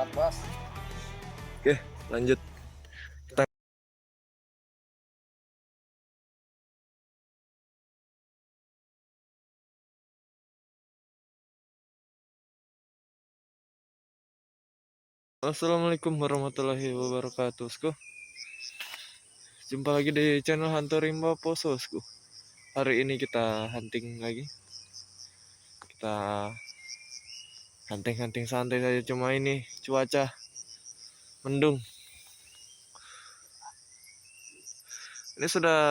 Semangat bos. Oke, lanjut. Assalamualaikum warahmatullahi wabarakatuh, Bosku. Jumpa lagi di channel Hunter Rimba Poso, Bosku. Hari ini kita hunting lagi. Kita hunting santai saja, cuma ini cuaca mendung. Ini sudah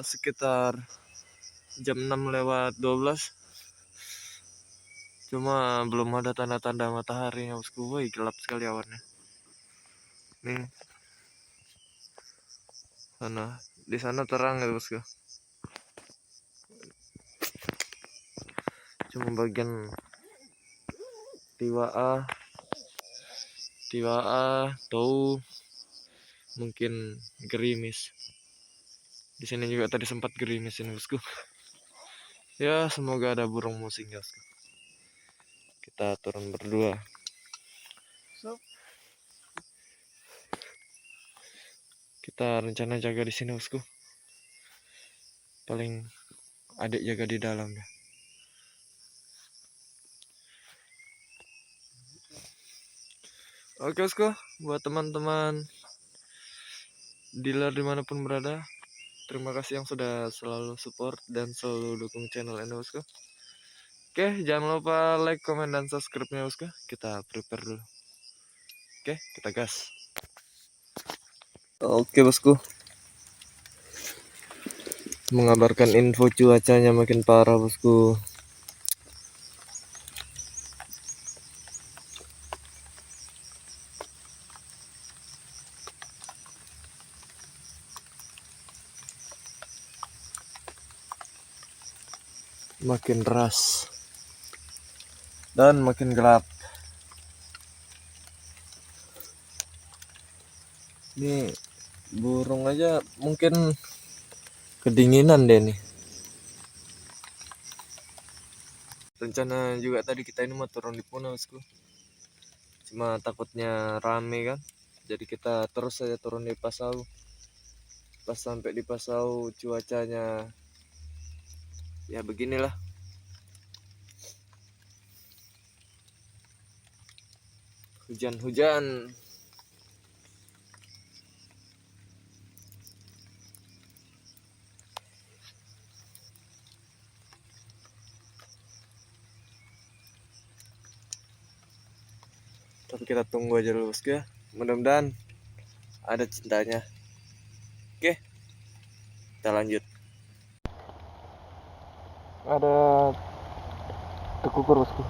sekitar jam 6:12. Cuma belum ada tanda-tanda mataharinya, Bosku. Woi, gelap sekali awannya. Nih. Di sana terang ya, Bosku. Cuma bagian tiwaa tahu mungkin gerimis. Di sini juga tadi sempat gerimis ini, Bosku. Ya, semoga ada burung musing ya, Bosku. Kita turun berdua. Kita rencana jaga di sini, Bosku. Paling adik jaga di dalam ya. Oke, Bosku, buat teman-teman dealer dimanapun berada, terima kasih yang sudah selalu support dan selalu dukung channel ini, Bosku. Oke, jangan lupa like, comment, dan subscribe-nya, Bosku. Kita prepare dulu. Oke, kita gas. Oke, Bosku. Mengabarkan info cuacanya makin parah, Bosku. Makin deras dan makin gelap. Ini burung aja mungkin kedinginan deh nih. Rencana juga tadi kita ini mau turun di Puna, Bosku. Cuma takutnya rame kan. Jadi kita terus saja turun di Pasau. Pas sampai di Pasau cuacanya ya beginilah. Hujan-hujan. Tapi kita tunggu aja dulu, Bosku ya. Mudah-mudahan ada cintanya. Oke, kita lanjut. Ada tekukur, Bosku.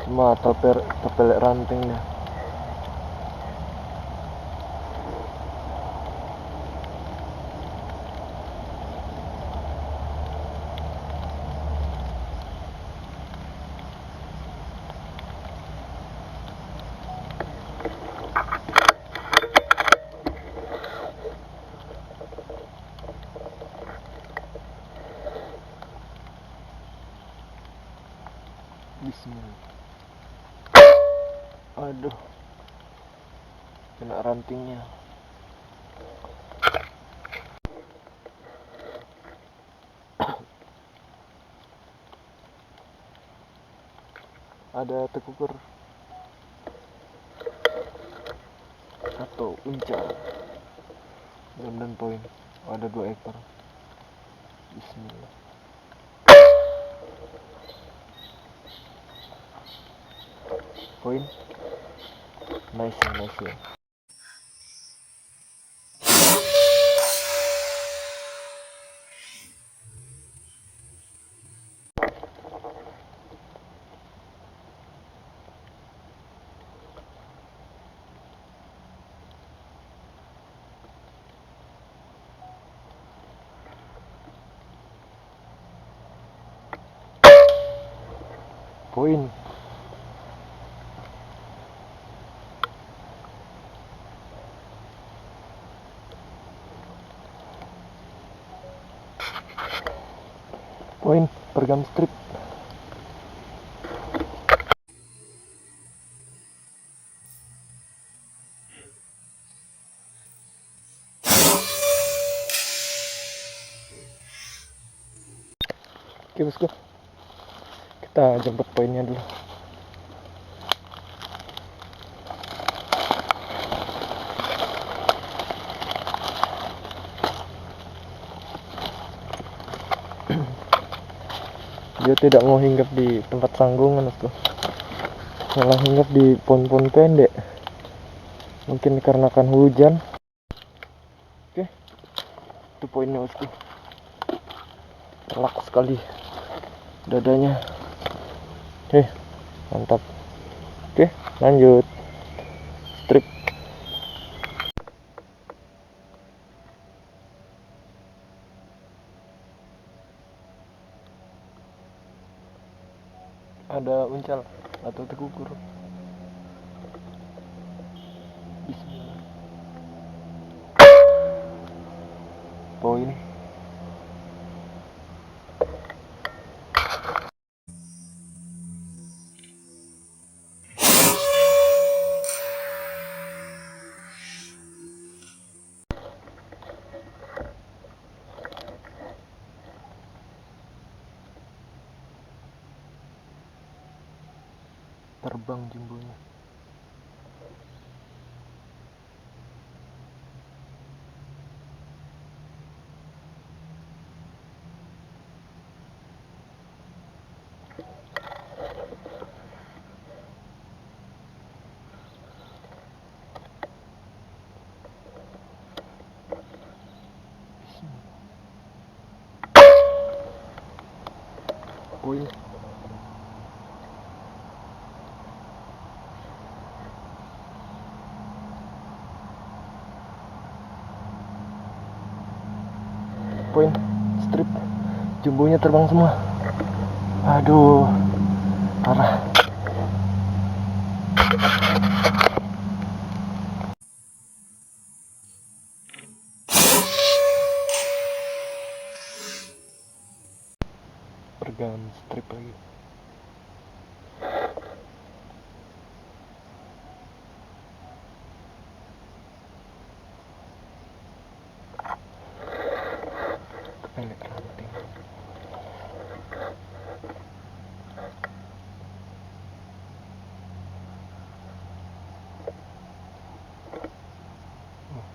Cuma terpelek rantingnya. Bismillah. Aduh, kena rantingnya. Ada tekukur atau uncal. Dan poin. Ada 2 ekor. Bismillah. Poin. Nice ya. Poin. Poin per gum strip. Oke bosku, kita jemput poinnya dulu. Dia tidak mau hinggap di tempat sanggungan bosku, malah hinggap di pohon-pohon pendek, mungkin dikarenakan hujan. Oke, itu poinnya bosku, telak sekali dadanya. Oke, mantap. Oke, lanjut strip. Ada uncal atau tekukur. Bismillah. Poin. Terbang jumbonya. Poin. Poin strip, jumbonya terbang semua. Aduh, parah. Pergan strip lagi. Pendek ranting.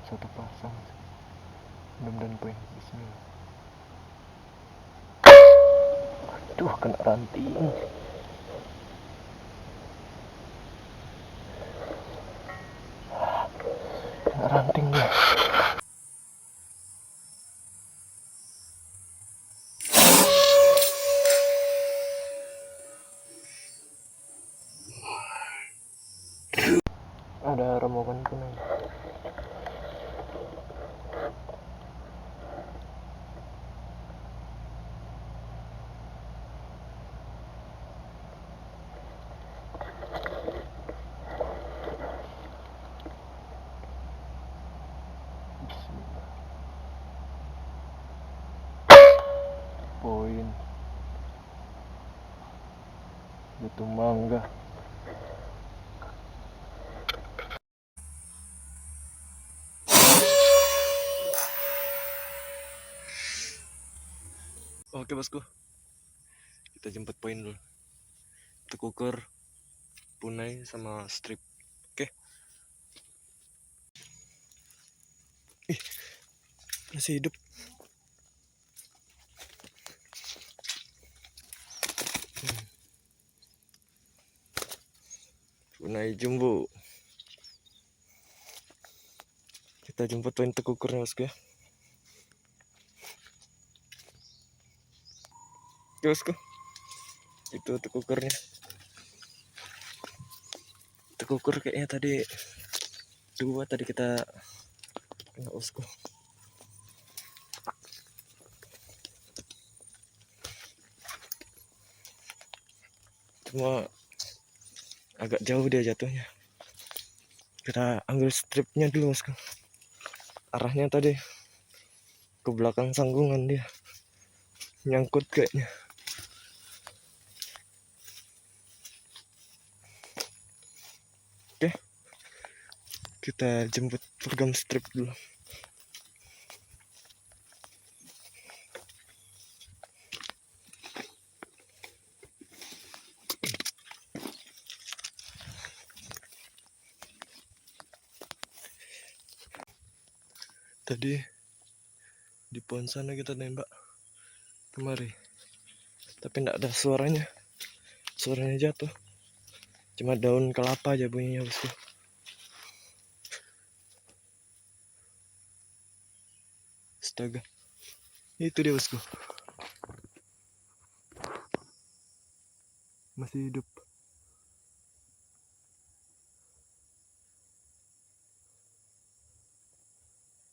Satu pasang. Mudah-mudahan poin. Bismillah. Aduh, kena ranting. Kena ranting dia. Ada rombongan kuning. Bismillah. Poin. Itu mangga. Oke bosku, kita jemput poin dulu. Tekukur, punai, sama strip. Oke. Ih, masih hidup. Punai jumbo. Kita jemput poin tekukurnya bosku ya. Oke bosku, itu tekukurnya. Tekukur kayaknya tadi dua tadi kita kena bosku. Cuma agak jauh dia jatuhnya. Kita ambil stripnya dulu bosku. Arahnya tadi ke belakang sanggungan dia. Nyangkut kayaknya. Oke. Kita jemput program strip dulu. Tadi di pohon sana kita nembak kemari, tapi tidak ada suaranya. Suaranya jatuh, cuma daun kelapa aja bunyinya bosku. Astaga, itu dia bosku, masih hidup.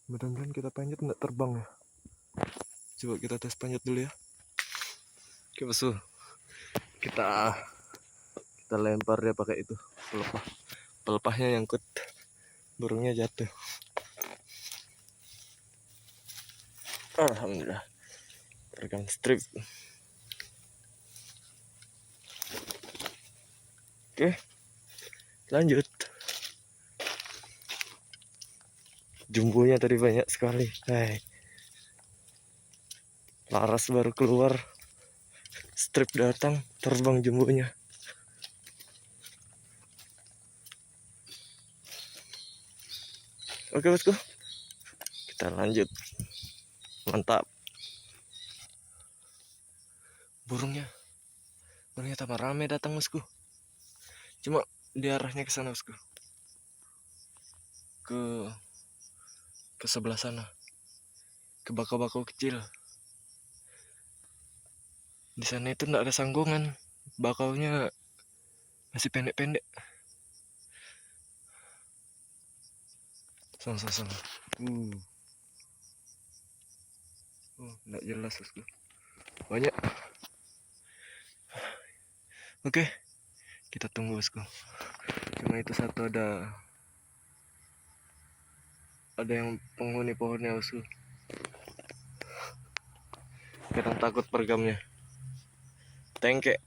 Mudah-mudahan kita panjat nggak terbang ya. Coba kita tes panjat dulu ya. Oke bosku, kita lempar dia pakai itu pelepah. Pelepahnya nyangkut, burungnya jatuh. Alhamdulillah, terekam strip. Oke, lanjut. Jumbonya tadi banyak sekali. Hai, laras baru keluar, strip datang, terbang jumbonya. Oke bosku, kita lanjut. Mantap. Burungnya tambah rame datang bosku. Cuma di arahnya ke sana bosku, ke sebelah sana, ke bakau-bakau kecil. Di sana itu enggak ada sanggungan, bakaunya masih pendek-pendek. Sama-sama. Enggak jelas bosku. Banyak. Oke, kita tunggu bosku. Cuma itu satu ada yang penghuni pohonnya bosku. Kadang takut peregamnya. Tengkek.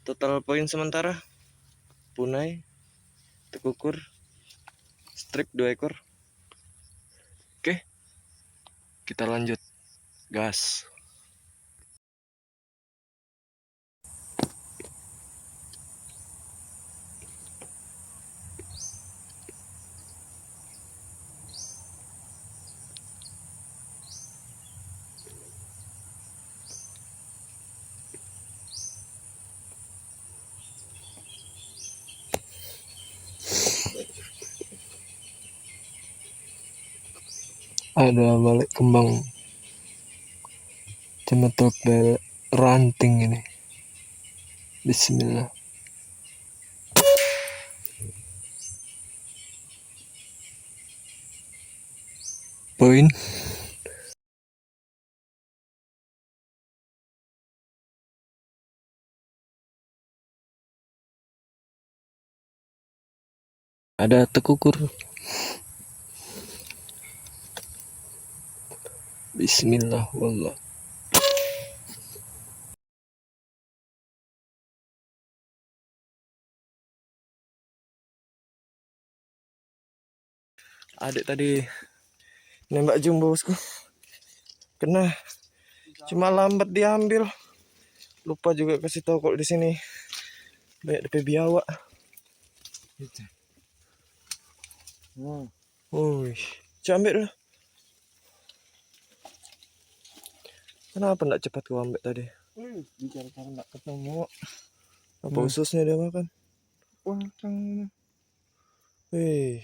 Total poin sementara punai, tekukur, strip 2 ekor. Oke, kita lanjut. Gas. Ada balik kembang cemetok ranting ini. Bismillah. Poin. Ada tekukur. Bismillah wallah. Adik tadi nembak jumbo bosku, kena, cuma lambat diambil. Lupa juga kasih tahu kalau di sini banyak DP biawak. Ambil lah. Kenapa enggak cepat kau ambil tadi? Bicara karena enggak ketemu. Apa ususnya dia makan? Wah, saya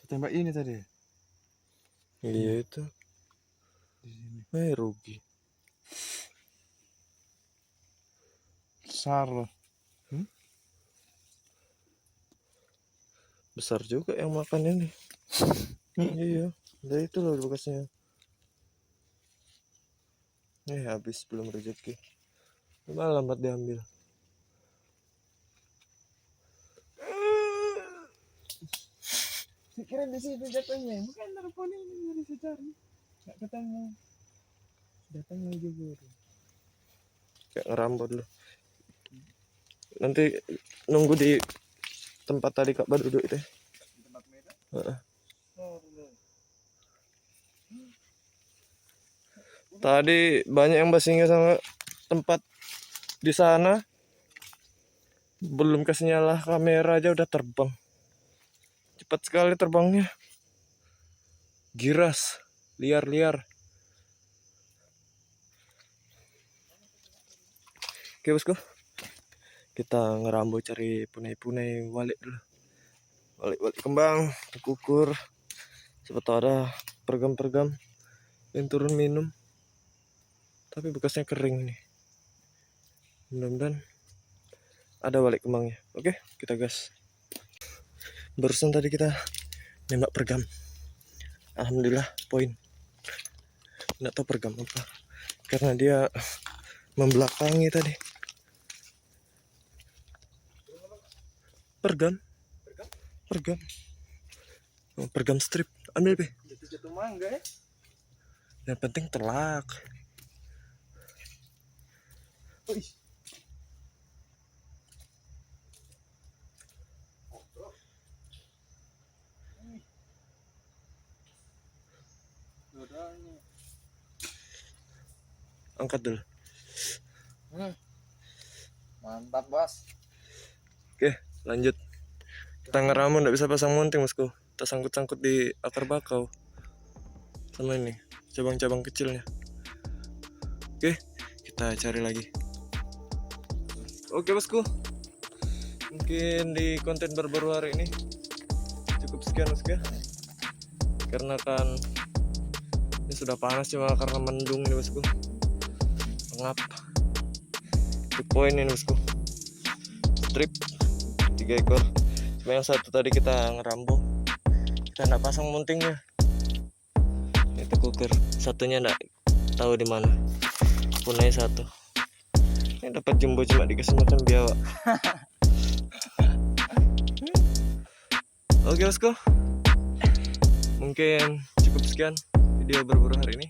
tembak ini tadi. Iya itu. Di sini. Rugi. Besar loh. Besar juga yang makan ini. Iya, dari itu loh bekasnya. Habis belum rezeki. Malah lambat diambil. Kira di situ jatuhnya, bukan telepon ini dari sejarah. Nggak ketemu. Datang lagi guru. Kayak ngerambut loh. Nanti nunggu di tempat tadi Kak Ba duduk itu. Tempat merah. Tadi banyak yang basingnya sama tempat di sana. Belum kasih nyala kamera aja udah terbang. Cepat sekali terbangnya. Giras, liar-liar. Oke bosku, kita ngerambo cari punai-punai walik dulu. Walik-walik kembang, kukur. Siapa tahu ada pergam-pergam yang turun minum. Tapi bekasnya kering nih. Mudah-mudahan ada walik kembangnya. Oke, kita gas. Barusan tadi kita nembak pergam. Alhamdulillah poin. Nggak tahu pergam apa. Karena dia membelakangi tadi. Pergam. Oh, pergam strip. Ambil be. Jatuh mangga ya. Yang penting telak. Wih. Dodanya. Angkat dulu. Mantap bos. Oke, lanjut. Kita ngeramu nggak bisa pasang munting bosku. Kita sangkut-sangkut di akar bakau. Sama ini, cabang-cabang kecilnya. Oke, kita cari lagi. Oke bosku, mungkin di konten baru-baru hari ini cukup sekian bosku ya. Karena kan ini sudah panas cuma karena mendung nih bosku. Pengap. Itu poin ini bosku. Strip 3 ekor. Cuma yang satu tadi kita ngerambo. Kita nggak pasang muntingnya. Itu kukur. Satunya nggak tahu di mana. Punai satu. Ini dapat jumbo cuma dikasih makan biawak. Oke bosku, mungkin cukup sekian video berburu hari ini.